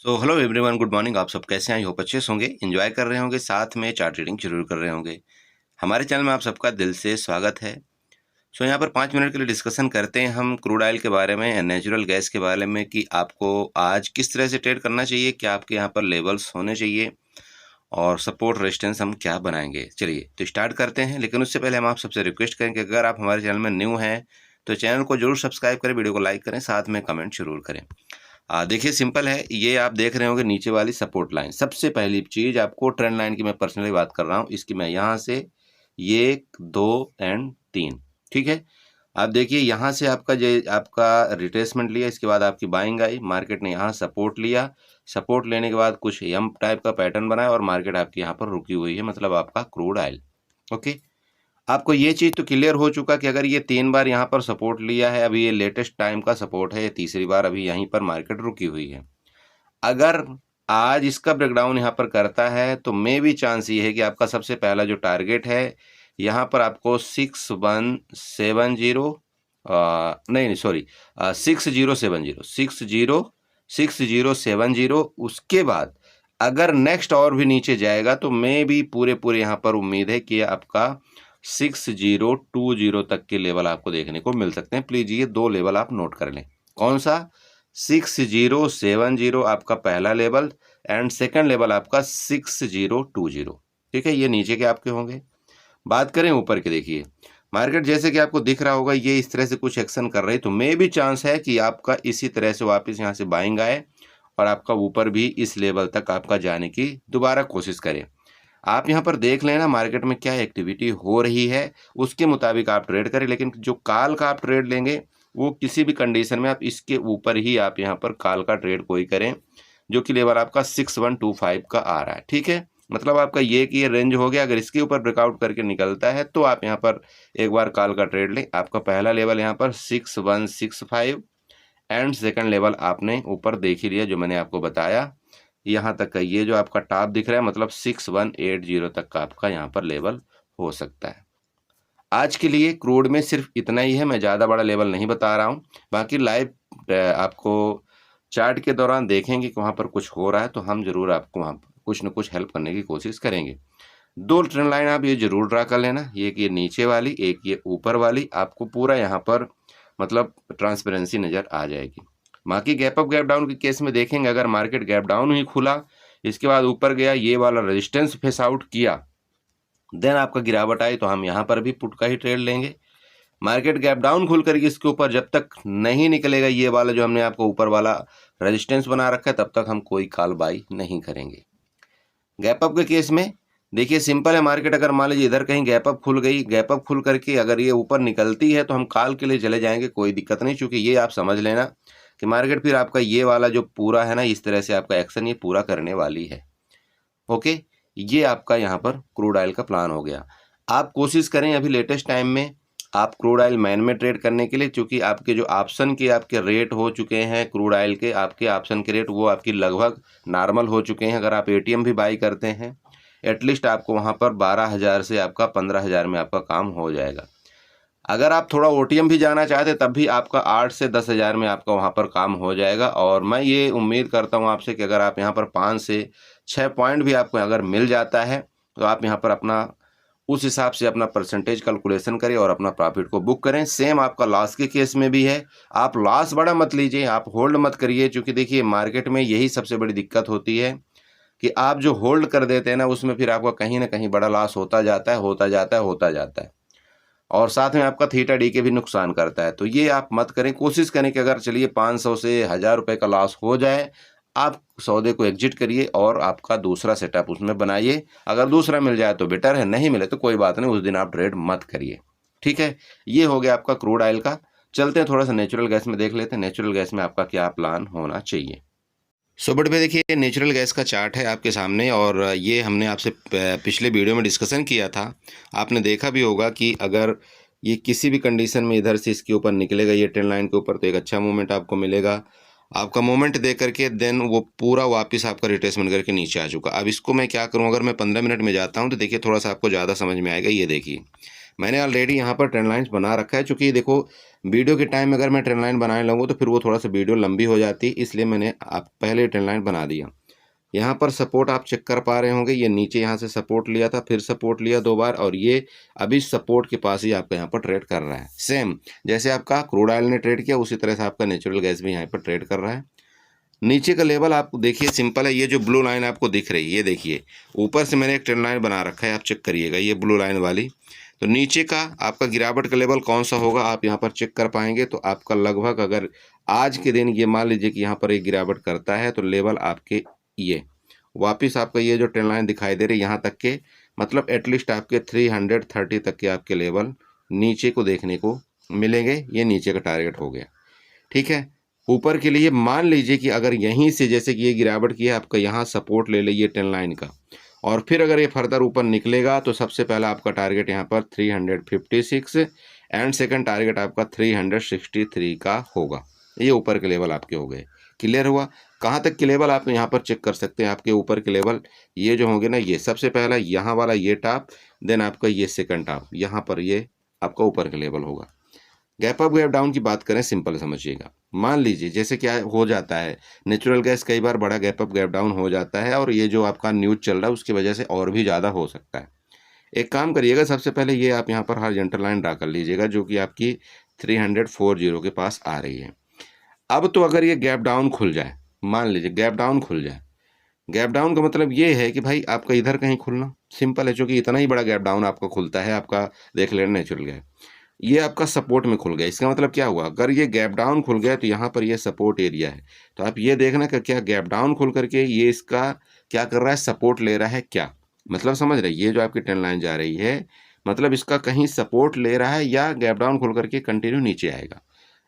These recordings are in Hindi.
Hello everyone, good morning. आप सब कैसे हैं? आई होप अच्छे से होंगे, एंजॉय कर रहे होंगे, साथ में चार्ट रीडिंग जरूर कर रहे होंगे। हमारे चैनल में आप सबका दिल से स्वागत है। यहाँ पर 5 मिनट के लिए डिस्कशन करते हैं हम क्रूड ऑयल के बारे में, नेचुरल गैस के बारे में कि आपको आज किस तरह से ट्रेड करना चाहिए, क्या आपके यहाँ पर लेवल्स होने चाहिए और सपोर्ट रेजिस्टेंस हम क्या बनाएंगे। चलिए तो स्टार्ट करते हैं, लेकिन उससे पहले हम आप सबसे रिक्वेस्ट करें कि अगर आप हमारे चैनल में न्यू हैं तो चैनल को जरूर सब्सक्राइब करें, वीडियो को लाइक करें, साथ में कमेंट जरूर करें। देखिए सिंपल है, ये आप देख रहे होंगे नीचे वाली सपोर्ट लाइन। सबसे पहली चीज़ आपको ट्रेंड लाइन की मैं पर्सनली बात कर रहा हूँ, इसकी मैं यहाँ से ये 1, 2 एंड 3, ठीक है। आप देखिए यहाँ से आपका रिट्रेसमेंट लिया, इसके बाद आपकी बाइंग आई, मार्केट ने यहाँ सपोर्ट लिया, सपोर्ट लेने के बाद कुछ एम टाइप का पैटर्न बनाया और मार्केट आपकी यहाँ पर रुकी हुई है, मतलब आपका क्रूड ऑयल। ओके, आपको ये चीज़ तो क्लियर हो चुका कि अगर ये 3 बार यहाँ पर सपोर्ट लिया है, अभी ये लेटेस्ट टाइम का सपोर्ट है, ये तीसरी बार अभी यहीं पर मार्केट रुकी हुई है। अगर आज इसका ब्रेकडाउन यहाँ पर करता है तो मे बी चांस ये है कि आपका सबसे पहला जो टारगेट है यहाँ पर आपको 6170 नहीं सॉरी 6070 उसके बाद अगर नेक्स्ट और भी नीचे जाएगा तो मे बी पूरे यहाँ पर उम्मीद है कि आपका 6020 तक के लेवल आपको देखने को मिल सकते हैं। प्लीज ये 2 लेवल आप नोट कर लें। कौन सा? 6070 आपका पहला लेवल एंड सेकंड लेवल आपका 6020, ठीक है। ये नीचे के आपके होंगे। बात करें ऊपर के, देखिए मार्केट जैसे कि आपको दिख रहा होगा ये इस तरह से कुछ एक्शन कर रही है, तो मे भी चांस है कि आपका इसी तरह से वापस यहाँ से बाइंग आए और आपका ऊपर भी इस लेवल तक आपका जाने की दोबारा कोशिश करें। आप यहाँ पर देख लेना मार्केट में क्या एक्टिविटी हो रही है, उसके मुताबिक आप ट्रेड करें। लेकिन जो काल का आप ट्रेड लेंगे वो किसी भी कंडीशन में आप इसके ऊपर ही आप यहाँ पर काल का ट्रेड कोई करें, जो कि लेवल आपका 6125 का आ रहा है, ठीक है। मतलब आपका ये कि ये रेंज हो गया, अगर इसके ऊपर ब्रेकआउट करके निकलता है तो आप यहाँ पर एक बार काल का ट्रेड लें। आपका पहला लेवल यहाँ पर 6165 एंड सेकंड लेवल आपने ऊपर देख ही लिया जो मैंने आपको बताया, यहाँ तक का ये जो आपका टॉप दिख रहा है, मतलब 6180 तक का आपका यहाँ पर लेवल हो सकता है। आज के लिए क्रूड में सिर्फ इतना ही है, मैं ज़्यादा बड़ा लेवल नहीं बता रहा हूँ। बाकी लाइव आपको चार्ट के दौरान देखेंगे कि वहाँ पर कुछ हो रहा है तो हम जरूर आपको वहाँ पर कुछ न कुछ हेल्प करने की कोशिश करेंगे। 2 ट्रेंड लाइन आप ये जरूर ड्रा कर लेना, एक ये नीचे वाली, एक ये ऊपर वाली, आपको पूरा यहाँ पर मतलब ट्रांसपेरेंसी नज़र आ जाएगी। बाकी गैप अप गैप डाउन के केस में देखेंगे, अगर मार्केट गैप डाउन ही खुला, इसके बाद ऊपर गया, ये वाला रेजिस्टेंस फेस आउट किया, देन आपका गिरावट आई तो हम यहाँ पर भी पुट का ही ट्रेड लेंगे। मार्केट गैप डाउन खुल करके इसके ऊपर जब तक नहीं निकलेगा ये वाला जो हमने आपको ऊपर वाला रेजिस्टेंस बना रखा है, तब तक हम कोई कॉल बाई नहीं करेंगे। गैप अप के केस में देखिए सिंपल है, मार्केट अगर मान लीजिए इधर कहीं गैप अप खुल गई, गैप अप खुल करके अगर ये ऊपर निकलती है तो हम कॉल के लिए चले जाएंगे, कोई दिक्कत नहीं। चूंकि ये आप समझ लेना कि मार्केट फिर आपका ये वाला जो पूरा है ना, इस तरह से आपका एक्शन ये पूरा करने वाली है। ओके, ये आपका यहाँ पर क्रूड ऑयल का प्लान हो गया। आप कोशिश करें अभी लेटेस्ट टाइम में आप क्रूड ऑयल मैन में ट्रेड करने के लिए, चूंकि आपके जो ऑप्शन के आपके रेट हो चुके हैं क्रूड ऑयल के, आपके ऑप्शन के रेट वो आपकी लगभग नॉर्मल हो चुके हैं। अगर आप एटीएम भी बाई करते हैं एटलीस्ट आपको वहाँ पर 12,000 से आपका 15,000 में आपका काम हो जाएगा। अगर आप थोड़ा ओटीएम भी जाना चाहते तब भी आपका 8 से 10,000 में आपका वहाँ पर काम हो जाएगा। और मैं ये उम्मीद करता हूँ आपसे कि अगर आप यहाँ पर 5 से 6 पॉइंट भी आपको अगर मिल जाता है तो आप यहाँ पर अपना उस हिसाब से अपना परसेंटेज कैलकुलेशन करें और अपना प्रॉफिट को बुक करें। सेम आपका लॉस के केस में भी है, आप लॉस बड़ा मत लीजिए, आप होल्ड मत करिए। क्योंकि देखिए मार्केट में यही सबसे बड़ी दिक्कत होती है कि आप जो होल्ड कर देते हैं ना, उसमें फिर आपका कहीं ना कहीं बड़ा लॉस होता जाता है, होता जाता है, होता जाता है, और साथ में आपका थीटा डी के भी नुकसान करता है। तो ये आप मत करें। कोशिश करें कि अगर चलिए 500 से 1000 रुपये का लॉस हो जाए, आप सौदे को एग्जिट करिए और आपका दूसरा सेटअप उसमें बनाइए। अगर दूसरा मिल जाए तो बेटर है, नहीं मिले तो कोई बात नहीं, उस दिन आप ट्रेड मत करिए, ठीक है। ये हो गया आपका क्रूड ऑयल का। चलते हैं थोड़ा सा नेचुरल गैस में देख लेते हैं, नेचुरल गैस में आपका क्या प्लान होना चाहिए। बट पे देखिए नेचुरल गैस का चार्ट है आपके सामने, और ये हमने आपसे पिछले वीडियो में डिस्कशन किया था। आपने देखा भी होगा कि अगर ये किसी भी कंडीशन में इधर से इसके ऊपर निकलेगा ये ट्रेंड लाइन के ऊपर, तो एक अच्छा मूवमेंट आपको मिलेगा। आपका मूवमेंट दे करके देन वो पूरा वापस आपका रिट्रेसमेंट करके नीचे आ चुका। अब इसको मैं क्या करूँ, अगर मैं 15 मिनट में जाता हूँ तो देखिए थोड़ा सा आपको ज़्यादा समझ में आएगा। ये देखिए मैंने ऑलरेडी यहाँ पर ट्रेंड लाइन्स बना रखा है। चूँकि देखो वीडियो के टाइम में अगर मैं ट्रेंड लाइन बनाने लगूँ तो फिर वो थोड़ा सा वीडियो लंबी हो जाती, इसलिए मैंने आप पहले ट्रेंड लाइन बना दिया। यहाँ पर सपोर्ट आप चेक कर पा रहे होंगे, ये नीचे यहाँ से सपोर्ट लिया था, फिर सपोर्ट लिया 2 बार, और ये अभी सपोर्ट के पास ही आपका यहाँ पर ट्रेड कर रहा है। सेम जैसे आपका क्रूड ऑयल ने ट्रेड किया उसी तरह से आपका नेचुरल गैस भी यहाँ पर ट्रेड कर रहा है। नीचे का लेवल आप देखिए सिंपल है, ये जो ब्लू लाइन आपको दिख रही है, ये देखिए ऊपर से मैंने एक ट्रेंड लाइन बना रखा है, आप चेक करिएगा ये ब्लू लाइन वाली। तो नीचे का आपका गिरावट का लेवल कौन सा होगा आप यहाँ पर चेक कर पाएंगे। तो आपका लगभग अगर आज के दिन ये मान लीजिए कि यहाँ पर एक गिरावट करता है तो लेवल आपके ये वापस आपका ये जो ट्रेंड लाइन दिखाई दे रही है यहाँ तक के, मतलब एटलीस्ट आपके 330 तक के आपके लेवल नीचे को देखने को मिलेंगे। ये नीचे का टारगेट हो गया, ठीक है। ऊपर के लिए मान लीजिए कि अगर यहीं से जैसे कि ये गिरावट की है, आपका यहाँ सपोर्ट ले लीजिए ट्रेंड लाइन का, और फिर अगर ये फर्दर ऊपर निकलेगा तो सबसे पहला आपका टारगेट यहाँ पर 356 एंड सेकंड टारगेट आपका 363 का होगा। ये ऊपर के लेवल आपके हो गए। क्लियर हुआ? कहाँ तक के लेवल आप यहाँ पर चेक कर सकते हैं। आपके ऊपर के लेवल ये जो होंगे ना, ये सबसे पहला यहाँ वाला ये टॉप, देन आपका ये सेकंड टॉप, यहाँ पर ये आपका ऊपर का लेवल होगा। गैप अप गैप डाउन की बात करें, सिंपल समझिएगा। मान लीजिए जैसे क्या हो जाता है, नेचुरल गैस कई बार बड़ा गैप अप गैप डाउन हो जाता है, और ये जो आपका न्यूज़ चल रहा है उसकी वजह से और भी ज़्यादा हो सकता है। एक काम करिएगा, सबसे पहले ये आप यहाँ पर हॉरिजॉन्टल लाइन ड्रा कर लीजिएगा जो कि आपकी 340 के पास आ रही है। अब तो अगर ये गैप डाउन खुल जाए, मान लीजिए गैप डाउन खुल जाए, गैप डाउन का मतलब ये है कि भाई आपका इधर कहीं खुलना सिंपल है, क्योंकि इतना ही बड़ा गैप डाउन आपका खुलता है। आपका देख लेना नेचुरल गैस ये आपका सपोर्ट में खुल गया। इसका मतलब क्या हुआ, अगर ये गैप डाउन खुल गया तो यहाँ पर ये सपोर्ट एरिया है। तो आप ये देखना कि क्या गैप डाउन खुल करके ये इसका क्या कर रहा है, सपोर्ट ले रहा है क्या, मतलब समझ रहे, ये जो आपकी ट्रेंड लाइन जा रही है मतलब इसका कहीं सपोर्ट ले रहा है या गैप डाउन खुल करके कंटिन्यू नीचे आएगा,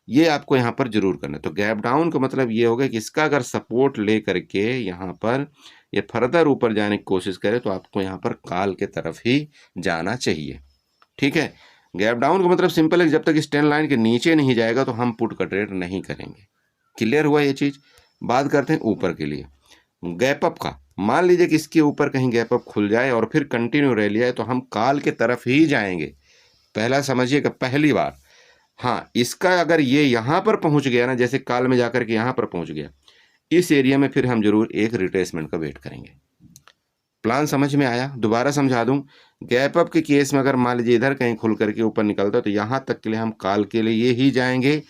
ये आपको यहाँ पर जरूर करना है। तो गैप डाउन का मतलब ये होगा कि इसका अगर सपोर्ट ले करके यहाँ पर ये फर्दर ऊपर जाने की कोशिश करे तो आपको यहाँ पर कॉल के तरफ ही जाना चाहिए, ठीक है। गैप डाउन का मतलब सिंपल है, जब तक इस ट्रेंड लाइन के नीचे नहीं जाएगा तो हम पुट का ट्रेड नहीं करेंगे। क्लियर हुआ ये चीज़? बात करते हैं ऊपर के लिए गैप अप का। मान लीजिए कि इसके ऊपर कहीं गैप अप खुल जाए और फिर कंटिन्यू रैली आए तो हम कॉल के तरफ ही जाएंगे। पहला समझिएगा, पहली बार। हाँ, इसका अगर ये यहाँ पर पहुँच गया ना, जैसे कॉल में जाकर के यहाँ पर पहुँच गया, इस एरिया में फिर हम जरूर एक रिट्रेसमेंट का वेट करेंगे। प्लान समझ में आया? दोबारा समझा दूं, गैप अप के केस में अगर मान लीजिए इधर कहीं खुल करके ऊपर निकलता है तो यहाँ तक के लिए हम कॉल के लिए ही जाएंगे।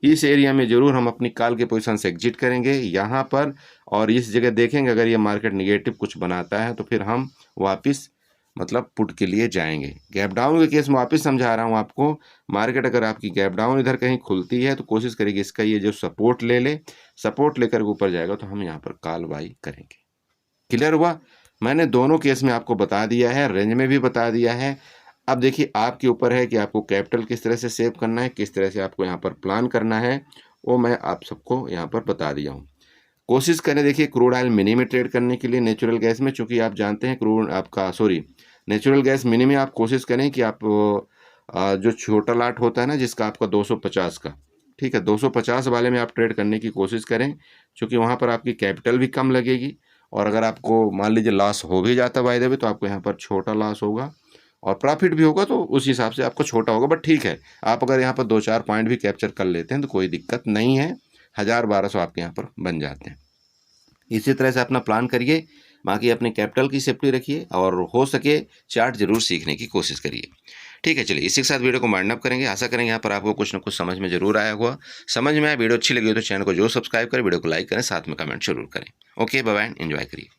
इस एरिया में जरूर हम अपनी कॉल के पोजीशन से एग्जिट करेंगे यहाँ पर, और इस जगह देखेंगे अगर ये मार्केट निगेटिव कुछ बनाता है तो फिर हम वापस मतलब पुट के लिए जाएंगे। गैप डाउन के केस में वापस समझा रहा हूँ आपको, मार्केट अगर आपकी गैप डाउन इधर कहीं खुलती है तो कोशिश करेगी इसका ये जो सपोर्ट ले ले, सपोर्ट लेकर ऊपर जाएगा तो हम यहाँ पर कॉल बाई करेंगे। क्लियर हुआ? मैंने दोनों केस में आपको बता दिया है, रेंज में भी बता दिया है। अब देखिए आपके ऊपर है कि आपको कैपिटल किस तरह से सेव करना है, किस तरह से आपको यहाँ पर प्लान करना है, वो मैं आप सबको यहाँ पर बता दिया हूँ। कोशिश करें देखिए क्रूड ऑयल मिनी में ट्रेड करने के लिए, नेचुरल गैस में, चूँकि आप जानते हैं क्रूड आपका नेचुरल गैस मिनी में आप कोशिश करें कि आप जो छोटा लाट होता है ना जिसका आपका 250 का, ठीक है, 250 वाले में आप ट्रेड करने की कोशिश करें, क्योंकि वहाँ पर आपकी कैपिटल भी कम लगेगी, और अगर आपको मान लीजिए लॉस हो भी जाता बाय द वे तो आपको यहाँ पर छोटा लॉस होगा, और प्रॉफिट भी होगा तो उस हिसाब से आपको छोटा होगा। बट ठीक है, आप अगर यहाँ पर 2-4 पॉइंट भी कैप्चर कर लेते हैं तो कोई दिक्कत नहीं है, 1000-1200 आपके यहाँ पर बन जाते हैं। इसी तरह से अपना प्लान करिए, बाकी अपने कैपिटल की सेफ्टी रखिए, और हो सके चार्ट जरूर सीखने की कोशिश करिए। ठीक है, चलिए इसी के साथ वीडियो को वाइंड अप करेंगे। आशा करेंगे यहाँ पर आपको कुछ ना कुछ समझ में जरूर आया होगा। समझ में आया, वीडियो अच्छी लगी हो तो चैनल को जरूर सब्सक्राइब करें, वीडियो को लाइक करें, साथ में कमेंट जरूर करें। ओके, बाय बाय, एंजॉय करिए।